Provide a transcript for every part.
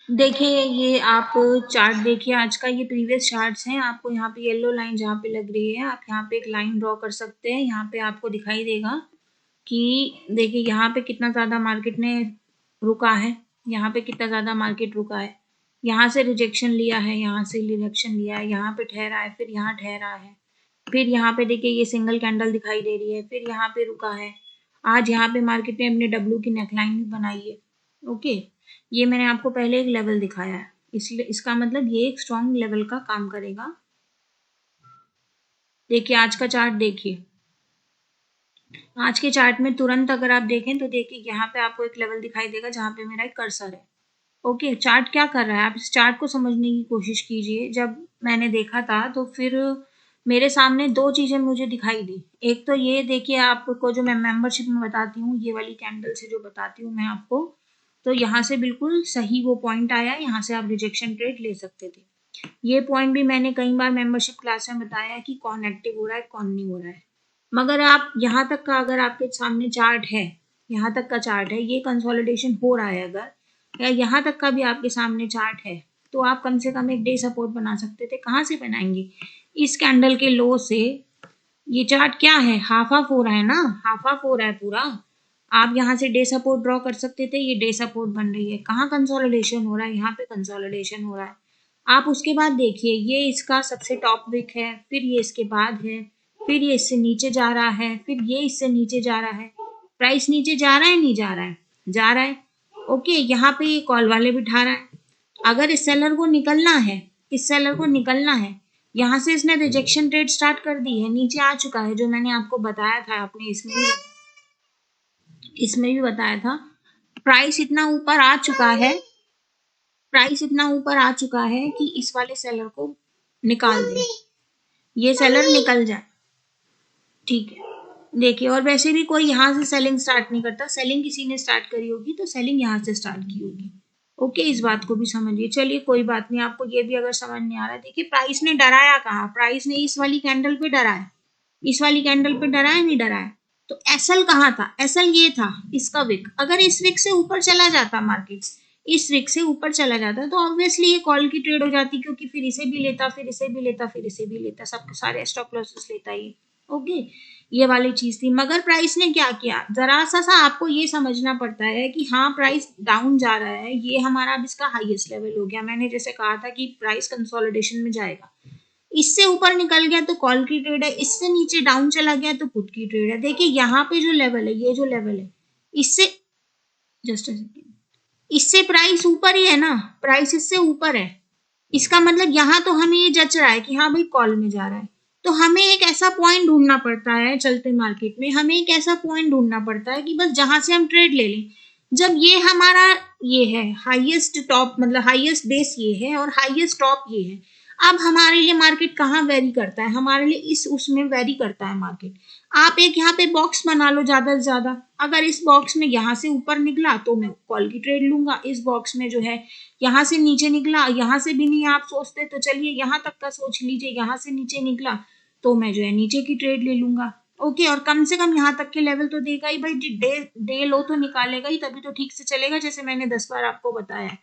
देखिए ये आप चार्ट देखिए आज का, ये प्रीवियस चार्ट्स हैं। आपको यहाँ पे येलो लाइन जहाँ पे लग रही है, आप यहाँ पे एक लाइन ड्रॉ कर सकते हैं। यहाँ पे आपको दिखाई देगा कि देखिए यहाँ पे कितना ज़्यादा मार्केट ने रुका है, यहाँ पे कितना ज़्यादा मार्केट रुका है। यहाँ से रिजेक्शन लिया है, यहाँ से रिजेक्शन लिया है, यहाँ पे ठहरा है, फिर यहाँ ठहरा है, फिर यहाँ पे देखिए ये सिंगल कैंडल दिखाई दे रही है, फिर यहाँ पे रुका है। आज यहाँ पे मार्केट ने अपने डब्ल्यू की नेकलाइन भी बनाई है। ओके, ये मैंने आपको पहले एक लेवल दिखाया है, इसलिए इसका मतलब ये एक स्ट्रॉन्ग लेवल का काम करेगा। देखिए आज का चार्ट देखिए, आज के चार्ट में तुरंत अगर आप देखें तो देखिए यहाँ पे आपको एक लेवल दिखाई देगा जहाँ पे मेरा एक कर्सर है। ओके, चार्ट क्या कर रहा है, आप इस चार्ट को समझने की कोशिश कीजिए। जब मैंने देखा था तो फिर मेरे सामने दो चीजें मुझे दिखाई दी। एक तो ये देखिए, आपको जो मैं मेंबरशिप में बताती हूँ, ये वाली कैंडल से जो बताती हूँ मैं आपको, तो यहाँ से बिल्कुल सही वो पॉइंट आया, यहाँ से आप रिजेक्शन ट्रेड ले सकते थे। ये पॉइंट भी मैंने कई बार मेंबरशिप क्लास में बताया है कि कौन एक्टिव हो रहा है कौन नहीं हो रहा है। मगर आप यहाँ तक का अगर आपके सामने चार्ट है, यहाँ तक का चार्ट है, ये कंसोलिडेशन हो रहा है अगर, या यहाँ तक का भी आपके सामने चार्ट है, तो आप कम से कम एक डे सपोर्ट बना सकते थे। कहाँ से बनाएंगे? इस कैंडल के लो से। ये चार्ट क्या है, हाफ हाफ हो रहा है ना, हाफ हाफ हो रहा है पूरा। आप यहाँ से डे सपोर्ट ड्रॉ कर सकते थे, ये डे सपोर्ट बन रही है। कहाँ कंसोलिडेशन हो रहा है? यहाँ पे कंसोलिडेशन हो रहा है। आप उसके बाद देखिए, ये इसका सबसे टॉप विक है, फिर ये इसके बाद है, फिर ये इससे नीचे जा रहा है, फिर ये इससे नीचे जा रहा है। प्राइस नीचे जा रहा है नहीं जा रहा है? जा रहा है। ओके, यहाँ पे ये कॉल वाले बिठा रहा है। अगर इस सेलर को निकलना है, इस सेलर को निकलना है, यहाँ से इसने रिजेक्शन ट्रेड स्टार्ट कर दी है, नीचे आ चुका है, जो मैंने आपको बताया था, आपने इसमें भी बताया था। प्राइस इतना ऊपर आ चुका है, प्राइस इतना ऊपर आ चुका है कि इस वाले सेलर को निकाल दे, ये सेलर निकल जाए। ठीक है, देखिए, और वैसे भी कोई यहाँ से सेलिंग स्टार्ट नहीं करता, सेलिंग किसी ने स्टार्ट करी होगी तो सेलिंग यहाँ से स्टार्ट की होगी। ओके, इस बात को भी समझिए। चलिए कोई बात नहीं, आपको ये भी अगर समझ नहीं आ रहा है, देखिए प्राइस ने डराया कहाँ, प्राइस ने इस वाली कैंडल पे डरा है, इस वाली कैंडल पे डरा है नहीं डरा है? तो एसएल कहाँ था? एसएल ये था, इसका विक। अगर इस विक से ऊपर चला जाता मार्केट, इस विक से ऊपर चला जाता, तो ऑब्वियसली ये कॉल की ट्रेड हो जाती, क्योंकि फिर इसे भी लेता, फिर इसे भी लेता, फिर इसे भी लेता, सब सारे स्टॉप लॉसेस लेता ये। ओके, ये वाली चीज थी। मगर प्राइस ने क्या किया, जरा सा आपको ये समझना पड़ता है कि हाँ प्राइस डाउन जा रहा है, ये हमारा अब इसका हाईएस्ट लेवल हो गया। मैंने जैसे कहा था कि प्राइस कंसोलिडेशन में जाएगा, इससे ऊपर निकल गया तो कॉल की ट्रेड है, इससे नीचे डाउन चला गया तो पुट की ट्रेड है। देखिए यहाँ पे जो लेवल है, ये जो लेवल है, इससे जस्ट इससे प्राइस ऊपर ही है ना, प्राइस इससे ऊपर है। इसका मतलब यहाँ तो हमें ये जच रहा है कि हाँ भाई कॉल में जा रहा है। तो हमें एक ऐसा पॉइंट ढूंढना पड़ता है चलते मार्केट में, हमें एक ऐसा पॉइंट ढूंढना पड़ता है कि बस जहां से हम ट्रेड ले लें। जब ये हमारा ये है हाईएस्ट टॉप, मतलब हाईएस्ट बेस ये है और हाईएस्ट टॉप ये है, अब हमारे लिए मार्केट कहाँ वेरी करता है? हमारे लिए इस उसमें वेरी करता है मार्केट। आप एक यहाँ पे बॉक्स बना लो ज्यादा से ज्यादा, अगर इस बॉक्स में यहाँ से ऊपर निकला तो मैं कॉल की ट्रेड लूंगा, इस बॉक्स में जो है यहाँ से नीचे निकला, यहाँ से भी नहीं आप सोचते तो चलिए यहाँ तक का सोच लीजिए, यहाँ से नीचे निकला तो मैं जो है नीचे की ट्रेड ले लूंगा। ओके, और कम से कम यहाँ तक के लेवल तो देगा ही भाई, डे लो तो निकालेगा ही, तभी तो ठीक से चलेगा, जैसे मैंने 10 बार आपको बताया है।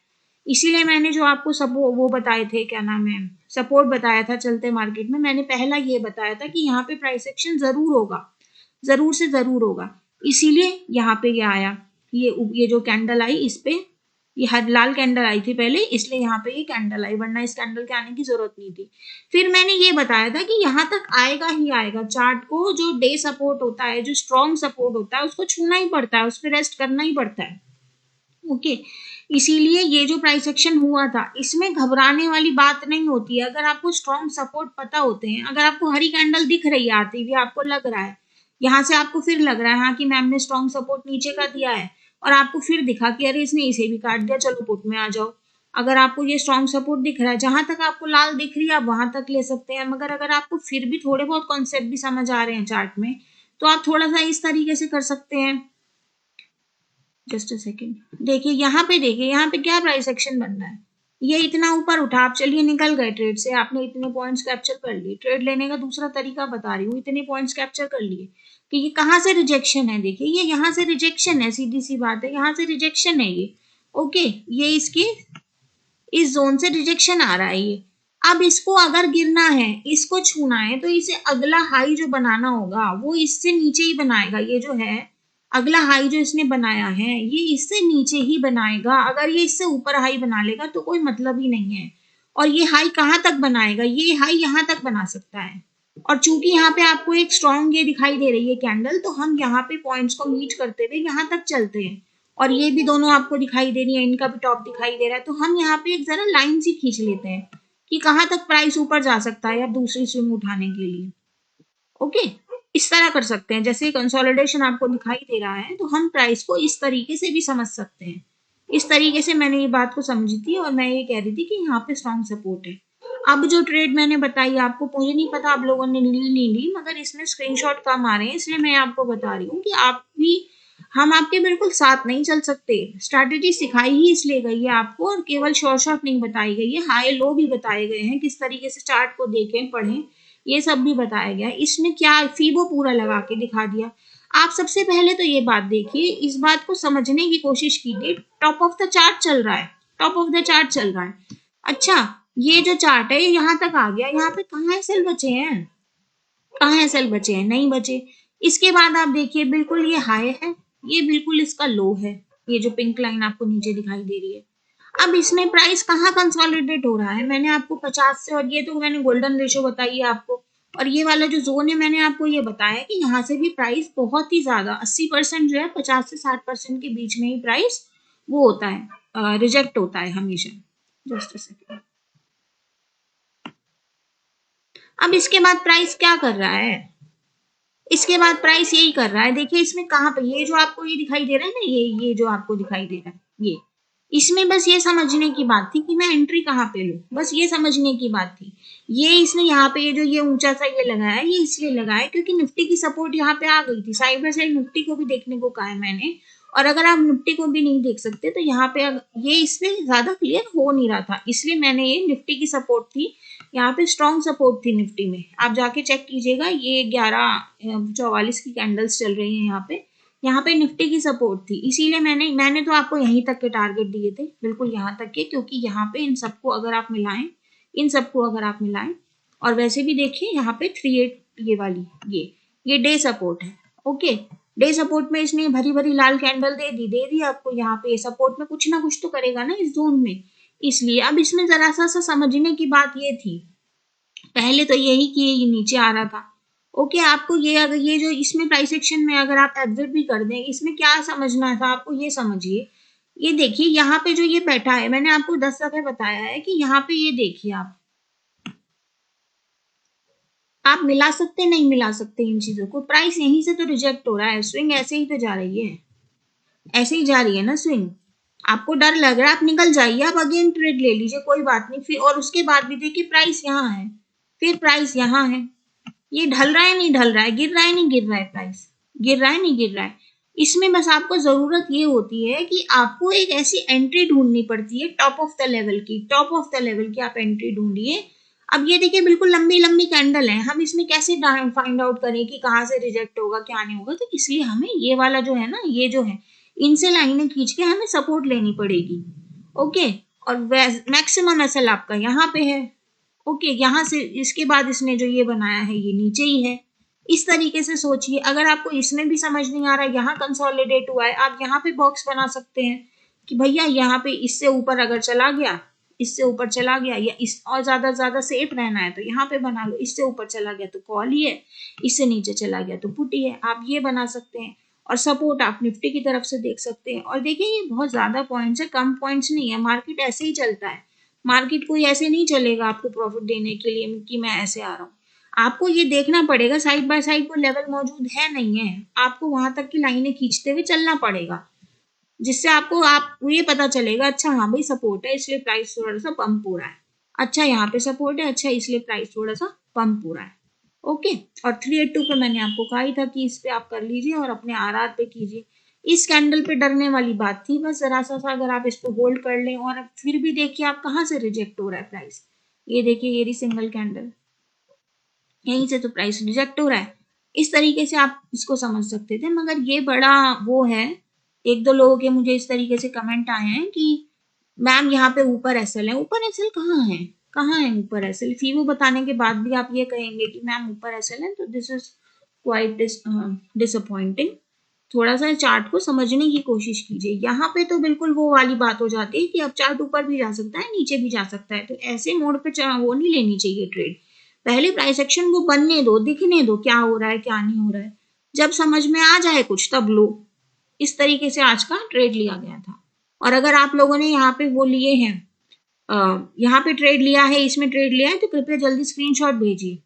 इसीलिए मैंने जो आपको सब वो बताए थे, क्या नाम है, सपोर्ट बताया था चलते मार्केट में, मैंने पहला ये बताया था कि यहाँ पे प्राइस एक्शन जरूर होगा, जरूर से जरूर होगा। इसीलिए यहाँ पे ये आया, ये जो कैंडल आई, इस पे ये हर लाल कैंडल आई थी पहले, इसलिए यहाँ पे ये कैंडल आई, वरना इस कैंडल के आने की जरूरत नहीं थी। फिर मैंने ये बताया था कि यहाँ तक आएगा ही आएगा, चार्ट को जो डे सपोर्ट होता है, जो स्ट्रॉन्ग सपोर्ट होता है, उसको छूना ही पड़ता है, उस पर रेस्ट करना ही पड़ता है। ओके, इसीलिए ये जो प्राइस एक्शन हुआ था, इसमें घबराने वाली बात नहीं होती है। अगर आपको स्ट्रॉन्ग सपोर्ट पता होते हैं, अगर आपको हरी कैंडल दिख रही है आती हुई, आपको लग रहा है यहाँ से, आपको फिर लग रहा है हाँ कि मैम ने स्ट्रॉन्ग सपोर्ट नीचे का दिया है, और आपको फिर दिखा कि अरे इसने इसे भी काट दिया, चलो पुट में आ जाओ। अगर आपको ये स्ट्रॉन्ग सपोर्ट दिख रहा है, जहां तक आपको लाल दिख रही है आप वहां तक ले सकते हैं। मगर अगर आपको फिर भी थोड़े बहुत कॉन्सेप्ट भी समझ आ रहे हैं चार्ट में, तो आप थोड़ा सा इस तरीके से कर सकते हैं। जस्ट अ सेकेंड, देखिए यहाँ पे, देखिए यहाँ पे क्या प्राइस एक्शन बन रहा है, ये इतना ऊपर उठा, आप चलिए निकल गए ट्रेड से, आपने इतने पॉइंट्स कैप्चर कर लिए। ट्रेड लेने का दूसरा तरीका बता रही हूँ, इतने पॉइंट्स कैप्चर कर लिए कि ये कहाँ से रिजेक्शन है, देखिए ये यहाँ से रिजेक्शन है, सीधी सी बात है, यहाँ से रिजेक्शन है ये। ओके, ये इसकी इस जोन से रिजेक्शन आ रहा है ये। अब इसको अगर गिरना है, इसको छूना है, तो इसे अगला हाई जो बनाना होगा वो इससे नीचे ही बनाएगा। ये जो है अगला हाई जो इसने बनाया है ये इससे नीचे ही बनाएगा। अगर ये इससे ऊपर हाई बना लेगा तो कोई मतलब ही नहीं है। और ये हाई कहाँ तक बनाएगा, ये हाई यहाँ तक बना सकता है। और चूंकि यहाँ पे आपको एक स्ट्रॉन्ग ये दिखाई दे रही है कैंडल, तो हम यहाँ पे पॉइंट्स को मीट करते हुए यहाँ तक चलते हैं। और ये भी दोनों आपको दिखाई दे रही है, इनका भी टॉप दिखाई दे रहा है। तो हम यहाँ पे एक जरा लाइन सी खींच लेते हैं कि कहाँ तक प्राइस ऊपर जा सकता है या दूसरी स्विंग उठाने के लिए। ओके, इस तरह कर सकते हैं। जैसे कंसोलिडेशन आपको दिखाई दे रहा है तो हम प्राइस को इस तरीके से भी समझ सकते हैं। इस तरीके से मैंने ये बात को समझी थी और मैं ये कह रही थी कि यहाँ पे स्ट्रॉन्ग सपोर्ट है। अब जो ट्रेड मैंने बताई आपको, मुझे नहीं पता आप लोगों ने ली नहीं ली, मगर इसमें स्क्रीनशॉट कम आ रहे हैं, इसलिए मैं आपको बता रही हूँ कि आप भी, हम आपके बिल्कुल साथ नहीं चल सकते। स्ट्रैटेजी सिखाई ही इसलिए गई है आपको, और केवल शॉर्ट नहीं बताई गई है, हाई लो भी बताए गए हैं, किस तरीके से चार्ट को देखें पढ़ें ये सब भी बताया गया। इसमें क्या फीबो पूरा लगा के दिखा दिया। आप सबसे पहले तो ये बात देखिए, इस बात को समझने की कोशिश कीजिए। टॉप ऑफ द चार्ट चल रहा है, टॉप ऑफ द चार्ट चल रहा है। अच्छा, ये जो चार्ट है ये यहाँ तक आ गया, यहाँ पे कहाँ सेल बचे हैं, कहाँ सेल बचे हैं, नहीं बचे। इसके बाद आप देखिए बिल्कुल ये हाई है, ये बिल्कुल इसका लो है, ये जो पिंक लाइन आपको नीचे दिखाई दे रही है। अब इसमें प्राइस कहाँ कंसोलिडेट हो रहा है, मैंने आपको 50 से, और ये तो मैंने गोल्डन रेशो बताई है आपको, और ये वाला जो जोन है मैंने आपको ये बताया कि यहाँ से भी प्राइस बहुत ही ज्यादा 80% जो है 50 से 60% के बीच में ही प्राइस वो होता है, रिजेक्ट होता है हमेशा। Just a second. अब इसके बाद प्राइस क्या कर रहा है, इसके बाद प्राइस यही कर रहा है। देखिए इसमें कहाँ पे ये जो आपको ये दिखाई दे रहा है ना, ये जो आपको दिखाई दे रहा है, ये इसमें बस ये समझने की बात थी कि मैं एंट्री कहाँ पे लूँ, बस ये समझने की बात थी। ये इसने यहाँ पे ये जो ये ऊंचा सा ये लगाया है, ये इसलिए लगाया क्योंकि निफ्टी की सपोर्ट यहाँ पे आ गई थी। साइड बाय साइड निफ्टी को भी देखने को कहा है मैंने, और अगर आप निफ्टी को भी नहीं देख सकते तो यहाँ पे ये इसमें ज्यादा क्लियर हो नहीं रहा था, इसलिए मैंने ये निफ्टी की सपोर्ट थी, यहाँ पे स्ट्रॉन्ग सपोर्ट थी निफ्टी में। आप जाके चेक कीजिएगा, ये 11:44 की कैंडल्स चल रही है यहाँ पे निफ्टी की सपोर्ट थी। इसीलिए मैंने तो आपको यहीं तक के टारगेट दिए थे, बिल्कुल यहाँ तक के, क्योंकि यहाँ पे इन सबको अगर आप मिलाएं, इन सबको अगर आप मिलाएं, और वैसे भी देखिए यहाँ पे 38 ये वाली ये डे सपोर्ट है। ओके, डे सपोर्ट में इसने भरी भरी लाल कैंडल दे दी आपको। यहाँ पे सपोर्ट में कुछ ना कुछ तो करेगा ना इस जोन में, इसलिए अब इसमें जरा सा समझने की बात ये थी, पहले तो यही कि ये नीचे आ रहा था। ओके, आपको ये अगर ये जो इसमें प्राइस एक्शन में अगर आप एग्जिट भी कर दें, इसमें क्या समझना था आपको, ये समझिए। ये देखिए यहाँ पे जो ये बैठा है, मैंने आपको 10 दफे बताया है कि यहाँ पे ये देखिए आप मिला सकते नहीं मिला सकते इन चीजों को। प्राइस यहीं से तो रिजेक्ट हो रहा है, स्विंग ऐसे ही तो जा रही है, ऐसे ही जा रही है ना स्विंग। आपको डर लग रहा है, आप निकल जाइए, आप अगेन ट्रेड ले लीजिए, कोई बात नहीं। फिर और उसके बाद भी देखिए प्राइस यहाँ है, फिर प्राइस यहाँ है, ये ढल रहा है नहीं ढल रहा है, गिर रहा है नहीं गिर रहा है, प्राइस गिर रहा है नहीं गिर रहा है। इसमें बस आपको जरूरत ये होती है कि आपको एक ऐसी एंट्री ढूंढनी पड़ती है टॉप ऑफ द लेवल की, टॉप ऑफ द लेवल की आप एंट्री ढूंढिए। अब ये देखिए बिल्कुल लंबी लंबी कैंडल है, हम इसमें कैसे फाइंड आउट करें कि कहाँ से रिजेक्ट होगा क्या नहीं होगा। तो इसलिए हमें ये वाला जो है ना, ये जो है इनसे लाइनें खींच के हमें सपोर्ट लेनी पड़ेगी। ओके, और मैक्सिमम एसएल आपका यहाँ पे है। ओके, यहाँ से इसके बाद इसने जो ये बनाया है ये नीचे ही है। इस तरीके से सोचिए। अगर आपको इसमें भी समझ नहीं आ रहा है, यहाँ कंसोलिडेट हुआ है, आप यहाँ पे बॉक्स बना सकते हैं कि भैया यहाँ पे इससे ऊपर अगर चला गया, इससे ऊपर चला गया, या इस और ज्यादा सेफ रहना है तो यहाँ पे बना लो, इससे ऊपर चला गया तो कॉल ही है, इससे नीचे चला गया तो पुट ही है, आप ये बना सकते हैं। और सपोर्ट आप निफ्टी की तरफ से देख सकते हैं। और देखिए ये बहुत ज्यादा पॉइंट्स है, कम पॉइंट्स नहीं है, मार्केट ऐसे ही चलता है। मार्केट कोई ऐसे नहीं चलेगा आपको प्रॉफिट देने के लिए कि मैं ऐसे आ रहा हूँ। आपको ये देखना पड़ेगा साइड बाय साइड कोई लेवल मौजूद है नहीं है, आपको वहां तक की लाइनें खींचते हुए चलना पड़ेगा, जिससे आपको ये पता चलेगा अच्छा हाँ भाई सपोर्ट है इसलिए प्राइस थोड़ा सा पंप हो रहा है, अच्छा यहाँ पे सपोर्ट है, अच्छा इसलिए प्राइस थोड़ा सा पंप हो रहा है। ओके, और 382 पे मैंने आपको कहा ही था कि इस पे आप कर लीजिए और अपने आरआर पे कीजिए। इस कैंडल पे डरने वाली बात थी बस, जरा सा अगर आप इस पे होल्ड कर लें। और फिर भी देखिए आप कहाँ से रिजेक्ट हो रहा है प्राइस, ये देखिए ये रही सिंगल कैंडल, यहीं से तो प्राइस रिजेक्ट हो रहा है। इस तरीके से आप इसको समझ सकते थे, मगर ये बड़ा वो है। एक दो लोगों के मुझे इस तरीके से कमेंट आए हैं कि मैम यहाँ पे ऊपर एसएल है, ऊपर एसएल कहाँ है, कहाँ है ऊपर एसएल? फीवो बताने के बाद भी आप ये कहेंगे कि मैम ऊपर एसएल है, तो दिस इज क्वाइट डिसअपॉइंटिंग। थोड़ा सा चार्ट को समझने की कोशिश कीजिए। यहाँ पे तो बिल्कुल वो वाली बात हो जाती है कि अब चार्ट ऊपर भी जा सकता है, नीचे भी जा सकता है, तो ऐसे मोड पे वो नहीं लेनी चाहिए ट्रेड। पहले प्राइस एक्शन को बनने दो, दिखने दो क्या हो रहा है क्या नहीं हो रहा है, जब समझ में आ जाए कुछ तब लो। इस तरीके से आज का ट्रेड लिया गया था। और अगर आप लोगों ने यहाँ पे वो लिए हैं, यहाँ पे ट्रेड लिया है, इसमें ट्रेड लिया है, तो कृपया जल्दी स्क्रीनशॉट भेजिए।